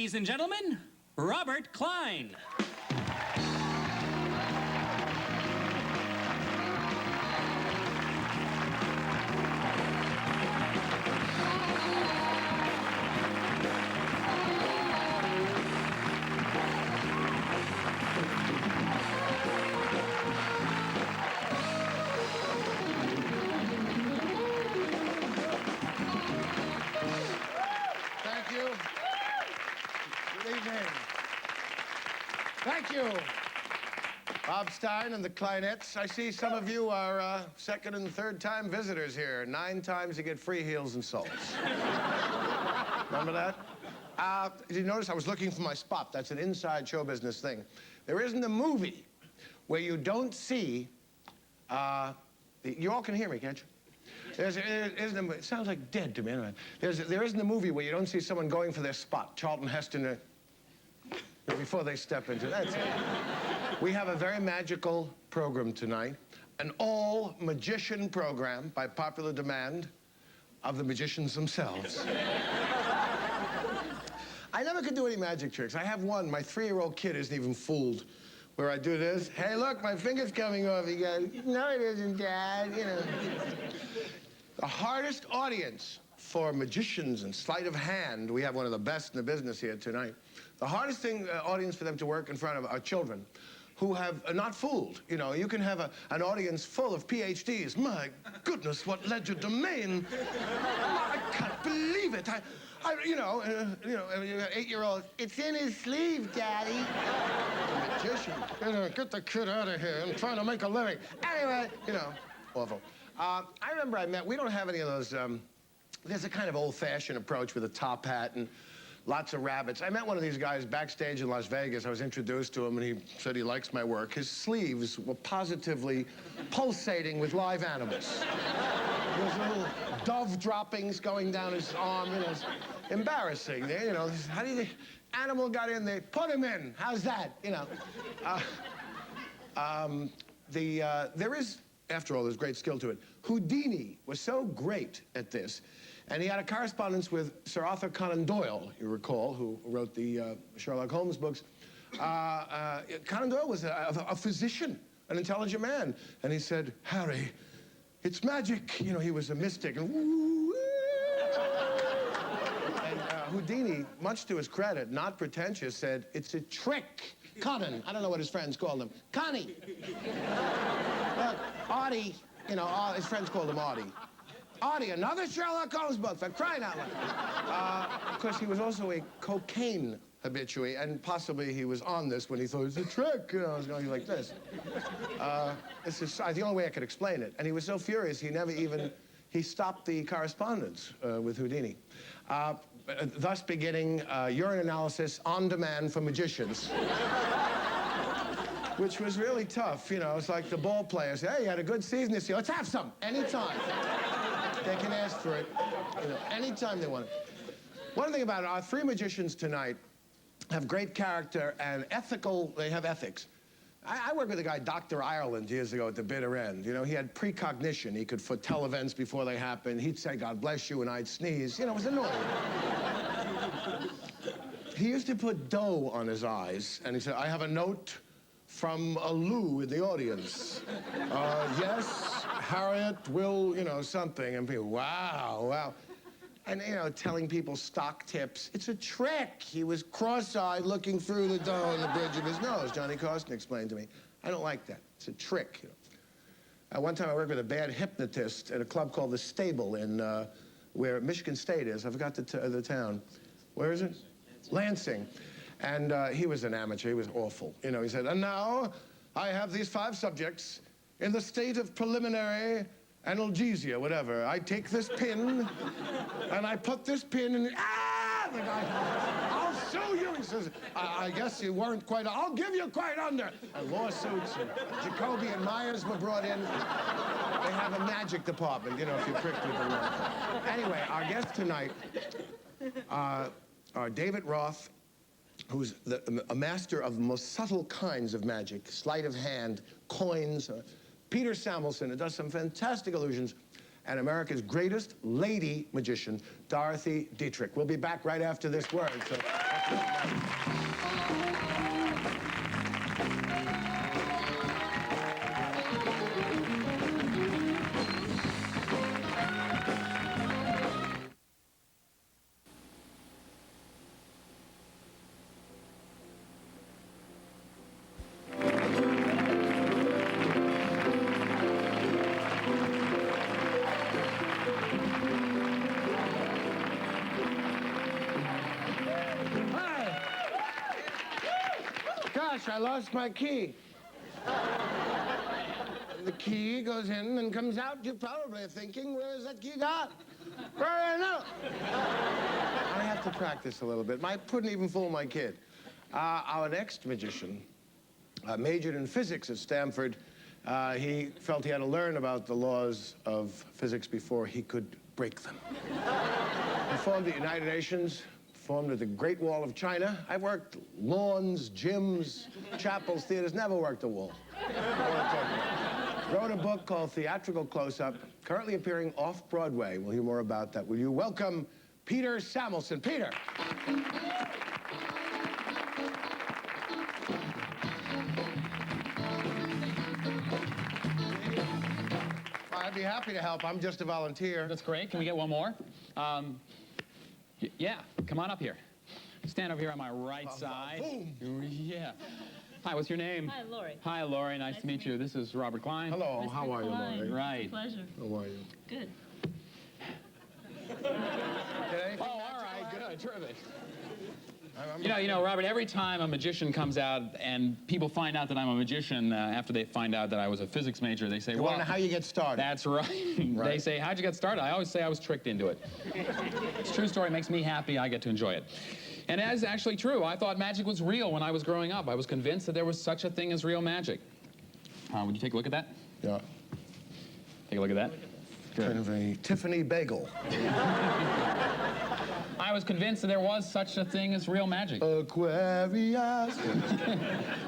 Ladies and gentlemen, Robert Klein. Thank you. Good evening. Thank you. Bob Stein and the Kleinettes. I see some of you are second and third time visitors here. 9 times you get free heels and soles. Remember that? Did you notice I was looking for my spot? That's an inside show business thing. There isn't a movie where you don't see, you all can hear me, can't you? It sounds like dead to me. Anyway. There isn't a movie where you don't see someone going for their spot. Charlton Heston, before they step into that. We have a very magical program tonight, an all-magician program by popular demand of the magicians themselves. I never could do any magic tricks. I have one. My 3-year-old kid isn't even fooled. Where I do this, hey, look, my finger's coming off. He goes, no, it isn't, Dad, you know. The hardest audience for magicians and sleight of hand, we have one of the best in the business here tonight. The hardest audience for them to work in front of are children who have not fooled. You know, you can have an audience full of PhDs. My goodness, what legerdemain. I can't believe it. You know, 8-year-old, it's in his sleeve, Daddy. Magician, get the kid out of here. I'm trying to make a living. Anyway, you know, awful. I remember we don't have any of those, there's a kind of old-fashioned approach with a top hat and lots of rabbits. I met one of these guys backstage in Las Vegas. I was introduced to him, and he said he likes my work. His sleeves were positively pulsating with live animals. There's little dove droppings going down his arm, you know, it's embarrassing. You know, how do you, animal got in there, put him in, how's that, you know? There is, after all, there's great skill to it. Houdini was so great at this, and he had a correspondence with Sir Arthur Conan Doyle, you recall, who wrote the Sherlock Holmes books. Conan Doyle was a physician, an intelligent man, and he said, Harry, it's magic. You know, he was a mystic. And Houdini, much to his credit, not pretentious, said, it's a trick. Conan, I don't know what his friends called him. Connie. Artie, you know, his friends called him Artie. Artie, another Sherlock Holmes book, for crying out loud. Of course, he was also a cocaine habitué, and possibly he was on this when he thought it was a trick. You know, I was going like this. This is the only way I could explain it. And he was so furious, he stopped the correspondence with Houdini. Thus beginning urine analysis on demand for magicians. Which was really tough, you know. It's like the ball players say, hey, you had a good season this year. Let's have some, anytime. They can ask for it, you know, anytime they want it. One thing about it, our 3 magicians tonight have great character and they have ethics. I worked with a guy, Dr. Ireland, years ago at the bitter end. You know, he had precognition. He could foretell events before they happened. He'd say, God bless you, and I'd sneeze. You know, it was annoying. He used to put dough on his eyes, and he said, I have a note from a Lou in the audience. Yes, Harriet will, you know, something. And people, wow, wow. And, you know, telling people stock tips. It's a trick. He was cross-eyed looking through the dough on the bridge of his nose. Johnny Carson explained to me. I don't like that. It's a trick, you know. One time I worked with a bad hypnotist at a club called The Stable in where Michigan State is. I forgot the town. Where is it? Lansing. And he was an amateur. He was awful. You know, he said, and now I have these 5 subjects in the state of preliminary analgesia, whatever. I take this pin, and I put this pin in, the guy, I'll sue you. He says, I guess you weren't quite, I'll give you quite under. And lawsuits, and Jacoby and Myers were brought in. They have a magic department, you know, if you prick people. Anyway, our guests tonight are David Roth, who's a master of the most subtle kinds of magic, sleight of hand, coins. Peter Samelson, who does some fantastic illusions, and America's greatest lady magician, Dorothy Dietrich. We'll be back right after this word. So Gosh, I lost my key. The key goes in and comes out. You're probably thinking, where's that key gone? Where I know? I have to practice a little bit. I couldn't even fool my kid. Our next magician majored in physics at Stanford. He felt he had to learn about the laws of physics before he could break them. Performed at the United Nations, performed at the Great Wall of China. I've worked lawns, gyms, chapels, theaters, never worked a wall. Wrote a book called Theatrical Close-Up, currently appearing off-Broadway. We'll hear more about that. Will you welcome Peter Samelson? Peter. I'd be happy to help. I'm just a volunteer. That's great. Can we get one more? Yeah, come on up here. Stand over here on my right side. Boom. Yeah. Hi, what's your name? Hi, Lori. Hi, Lori. Nice to meet you. This is Robert Klein. Hello, how are you, Lori? Right. Pleasure. How are you? Good. Okay. Oh, all right. Good. Terrific. You know, Robert, every time a magician comes out and people find out that I'm a magician after they find out that I was a physics major, they say, You want to know how you get started? That's right. They say, how'd you get started? I always say I was tricked into it. It's a true story. It makes me happy. I get to enjoy it. And that is actually true. I thought magic was real when I was growing up. I was convinced that there was such a thing as real magic. Would you take a look at that? Yeah. Take a look at that. Good. Kind of a Tiffany bagel. I was convinced that there was such a thing as real magic. Aquarius.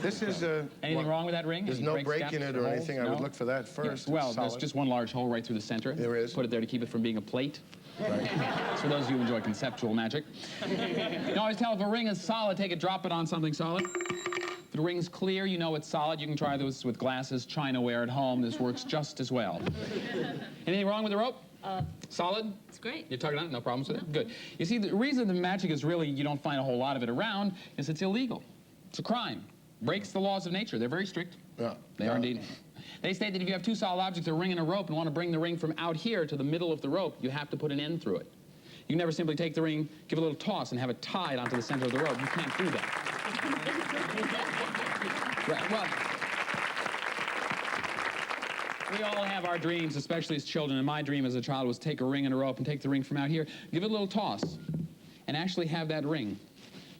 This is a... Anything wrong with that ring? There's Any no breaks, break gaps, in it or holes? anything. I would No? look for that first. Yes. Well, It's there's solid. just one large hole right through the center. There is. Put it there to keep it from being a plate. Right. It's for those of you who enjoy conceptual magic. You always tell if a ring is solid, take it, drop it on something solid. If the ring's clear, you know it's solid. You can try this with glasses, chinaware at home. This works just as well. Anything wrong with the rope? Solid? It's great. You tug it on? No problems with it? Good. You see, the reason the magic is really, you don't find a whole lot of it around, is it's illegal. It's a crime. Breaks the laws of nature. They're very strict. Yeah. They are indeed. They state that if you have two solid objects, a ring and a rope, and want to bring the ring from out here to the middle of the rope, you have to put an end through it. You can never simply take the ring, give it a little toss, and have it tied onto the center of the rope. You can't do that. Right, well, we all have our dreams, especially as children, and my dream as a child was take a ring and a rope and take the ring from out here, give it a little toss, and actually have that ring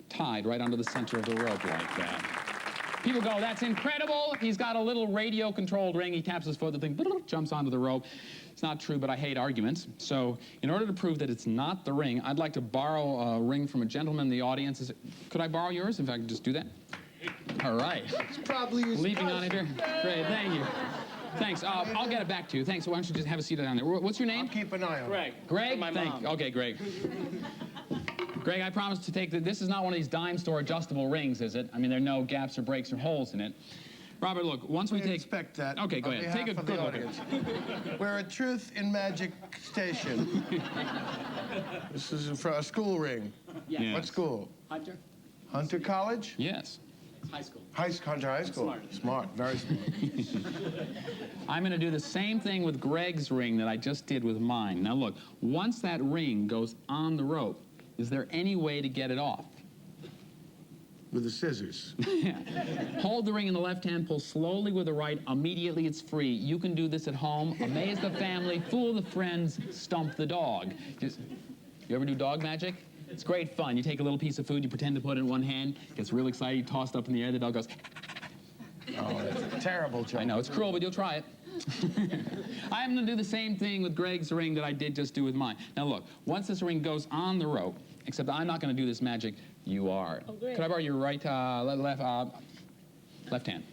tied right onto the center of the rope like that. People go, that's incredible. He's got a little radio-controlled ring. He taps his foot, the thing jumps onto the rope. It's not true, but I hate arguments. So in order to prove that it's not the ring, I'd like to borrow a ring from a gentleman in the audience. Could I borrow yours, if I could just do that? All right. It's probably his Leaping on it here. Great, thank you. Thanks. I'll get it back to you. Thanks. Why don't you just have a seat down there? What's your name? I'll keep an eye on it. Greg? My mom. Okay, Greg. Greg, I promise to take this is not one of these dime store adjustable rings, is it? I mean, there are no gaps or breaks or holes in it. Robert, look, once we take... Expect that. Okay, go ahead. Take a good look at it. We're a Truth in Magic station. This is for a school ring. Yes. What school? Hunter? Hunter College? Yes. High school. Hunter High School. Smart. Smart, very smart. I'm going to do the same thing with Greg's ring that I just did with mine. Now, look, once that ring goes on the rope, is there any way to get it off? With the scissors. Yeah. Hold the ring in the left hand, pull slowly with the right. Immediately it's free. You can do this at home. Amaze the family, fool the friends, stump the dog. You ever do dog magic? It's great fun. You take a little piece of food, you pretend to put it in one hand, gets real excited, you toss it up in the air, the dog goes... Oh, that's a terrible joke. I know, it's cruel, but you'll try it. I'm going to do the same thing with Greg's ring that I did just do with mine. Now look, once this ring goes on the rope, except I'm not going to do this magic, you are. Oh, great. Could I borrow your right, left hand?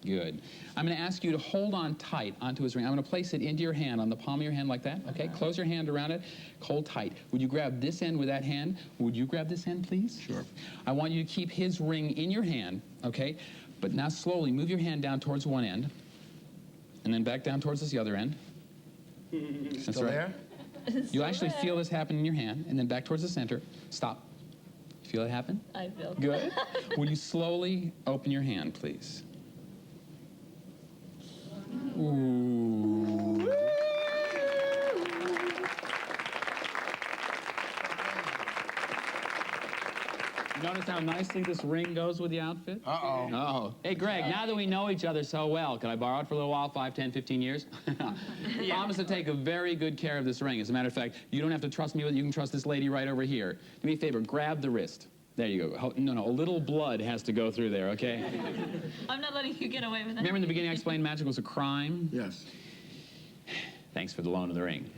Good. I'm going to ask you to hold on tight onto his ring. I'm going to place it into your hand, on the palm of your hand like that. Okay? Close your hand around it. Hold tight. Would you grab this end with that hand? Would you grab this end, please? Sure. I want you to keep his ring in your hand, okay? But now slowly move your hand down towards one end, and then back down towards this other end. That's Still right. there? You actually feel this happen in your hand, and then back towards the center. Stop. Feel it happen? I feel Good. Will you slowly open your hand, please? Ooh. Notice how nicely this ring goes with the outfit? Uh-oh. Oh. Hey, Greg, now that we know each other so well, can I borrow it for a little while, 5, 10, 15 years? Promise to take a very good care of this ring. As a matter of fact, you don't have to trust me with it. You can trust this lady right over here. Do me a favor, grab the wrist. There you go. No, a little blood has to go through there, okay? I'm not letting you get away with that. Remember in the beginning I explained magic was a crime? Yes. Thanks for the loan of the ring.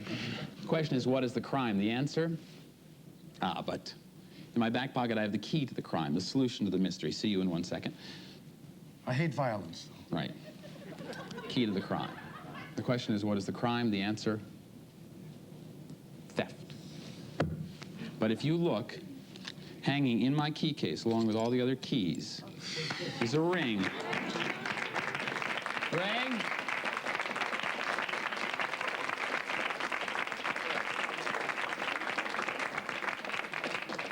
The question is, what is the crime? The answer? But in my back pocket I have the key to the crime, the solution to the mystery. See you in 1 second. I hate violence. Right. Key to the crime. The question is, what is the crime? The answer? Theft. But if you look, hanging in my key case, along with all the other keys, is a ring. Greg?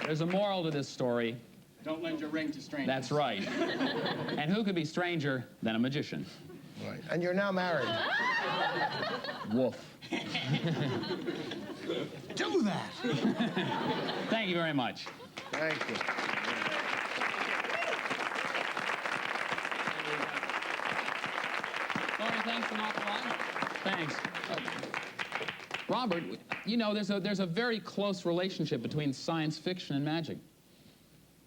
There's a moral to this story. Don't lend your ring to strangers. That's right. And who could be stranger than a magician? Right. And you're now married. Woof. Do that. Thank you very much. Thank you. Tony, thanks an awful lot. Thanks. Robert, you know, there's a very close relationship between science fiction and magic.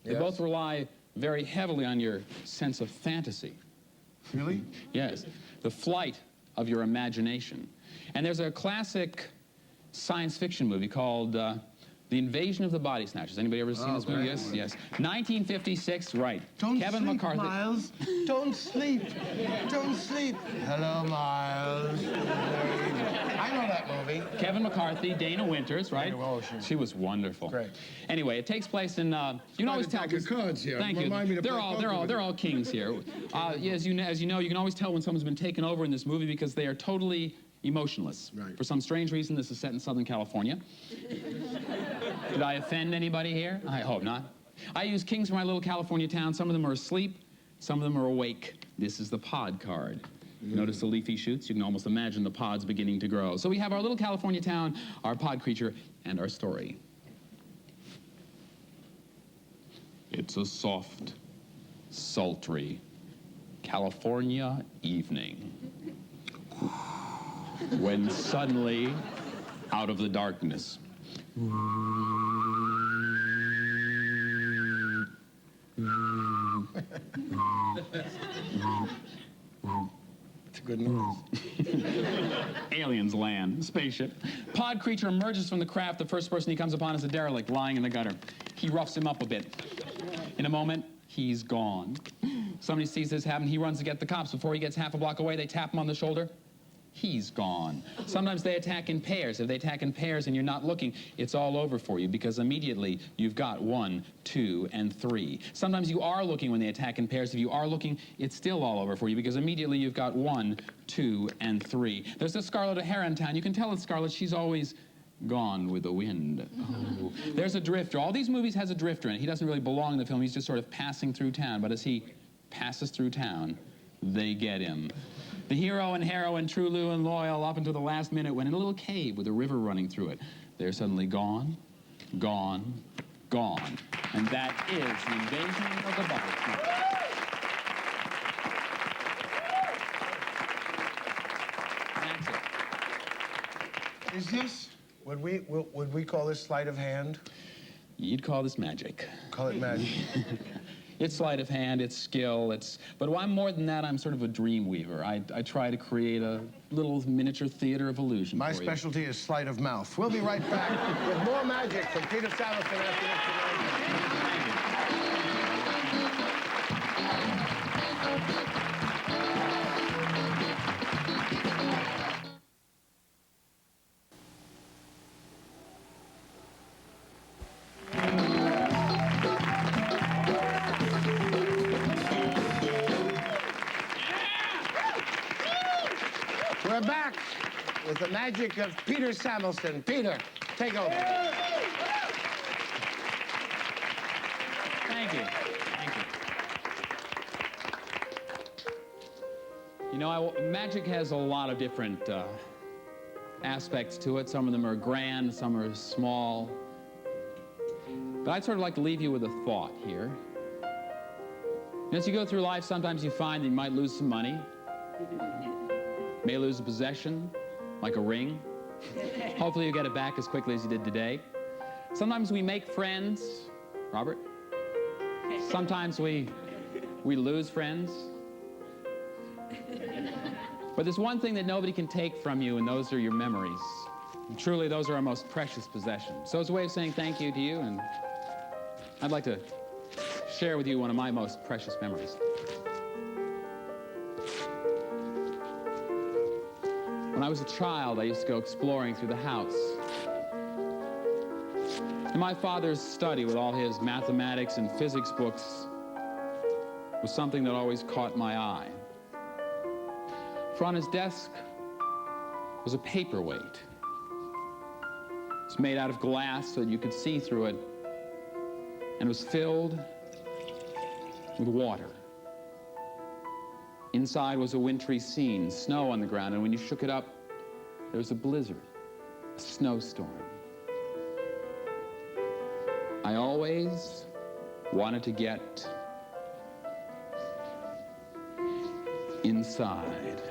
They Yes. both rely very heavily on your sense of fantasy. Really? Yes, the flight of your imagination. And there's a classic science fiction movie called The Invasion of the Body Snatchers. Anybody ever seen this movie? great Yes, movie. yes. 1956, right. Don't Kevin sleep, McCarthy. Miles. Don't sleep. Don't sleep. Hello, Miles. I know that movie. Kevin McCarthy, Dana Winters, right? Oh, She was wonderful. Great. Anyway, it takes place in. You can always tell. Your cards here. Thank you. Remind me to They're play all poker with you. all kings here. Yeah, as you know, you can always tell when someone's been taken over in this movie because they are totally emotionless. Right. For some strange reason, this is set in Southern California. Did I offend anybody here? I hope not. I use kings from my little California town. Some of them are asleep, some of them are awake. This is the pod card. Notice the leafy shoots? You can almost imagine the pods beginning to grow. So we have our little California town, our pod creature, and our story. It's a soft, sultry California evening when suddenly, out of the darkness, It's a good noise. aliens land, spaceship. Pod creature emerges from the craft. The first person he comes upon is a derelict lying in the gutter. He roughs him up a bit. In a moment, he's gone. Somebody sees this happen. He runs to get the cops. Before he gets half a block away, they tap him on the shoulder. He's gone. Sometimes they attack in pairs. If they attack in pairs and you're not looking, it's all over for you because immediately you've got 1, 2, and 3. Sometimes you are looking when they attack in pairs. If you are looking, it's still all over for you because immediately you've got 1, 2, and 3. There's a Scarlet O'Hara in town. You can tell it's Scarlet. She's always gone with the wind. Oh. There's a drifter. All these movies has a drifter in it. He doesn't really belong in the film. He's just sort of passing through town. But as he passes through town, they get him. The hero and heroine, true blue and loyal, up until the last minute, when in a little cave with a river running through it, they're suddenly gone, gone, gone. And that is the invasion of the body snatchers. That's it. Is this, would we call this sleight of hand? You'd call this magic. Call it magic. It's sleight of hand, it's skill, but I'm more than that. I'm sort of a dream weaver. I try to create a little miniature theater of illusion My for you. specialty is sleight of mouth. We'll be right back with more magic from Peter Samelson after this. the magic of Peter Samelson. Peter, take over. Thank you. Thank you. You know, magic has a lot of different aspects to it. Some of them are grand, some are small. But I'd sort of like to leave you with a thought here. As you go through life, sometimes you find that you might lose some money. May lose a possession, like a ring. Hopefully you get it back as quickly as you did today. Sometimes we make friends. Robert? Sometimes we lose friends. But there's one thing that nobody can take from you, and those are your memories. And truly, those are our most precious possessions. So it's a way of saying thank you to you, and I'd like to share with you one of my most precious memories. When I was a child, I used to go exploring through the house. And my father's study with all his mathematics and physics books was something that always caught my eye. For on his desk was a paperweight. It's made out of glass so that you could see through it, and it was filled with water. Inside was a wintry scene, snow on the ground, and when you shook it up, there was a blizzard, a snowstorm. I always wanted to get inside.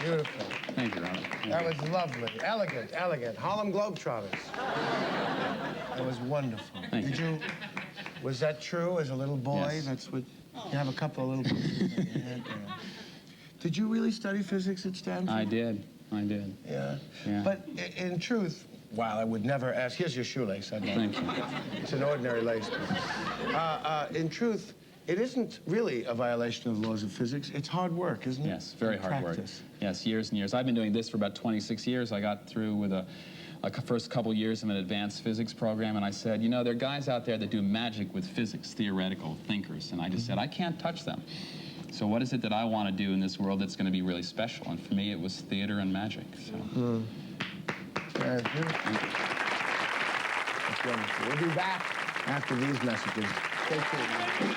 Beautiful. Thank you, Robert. That was lovely. Elegant, elegant. Harlem Globetrotters. That was wonderful. Thank you. Was that true as a little boy? Yes. That's what, you have a couple of little pieces in your head there. Did you really study physics at Stanford? I did. Yeah. Yeah. But in truth, while I would never ask, here's your shoelace. Thank you. It's an ordinary lace. In truth, it isn't really a violation of the laws of physics. It's hard work, isn't it? Yes, very hard work. Yes, years and years. I've been doing this for about 26 years. I got through with a first couple years of an advanced physics program, and I said, you know, there are guys out there that do magic with physics, theoretical thinkers, and I just said, I can't touch them. So what is it that I want to do in this world that's going to be really special? And for me, it was theater and magic. So. That's beautiful. That's wonderful. We'll be back after these messages. Stay tuned.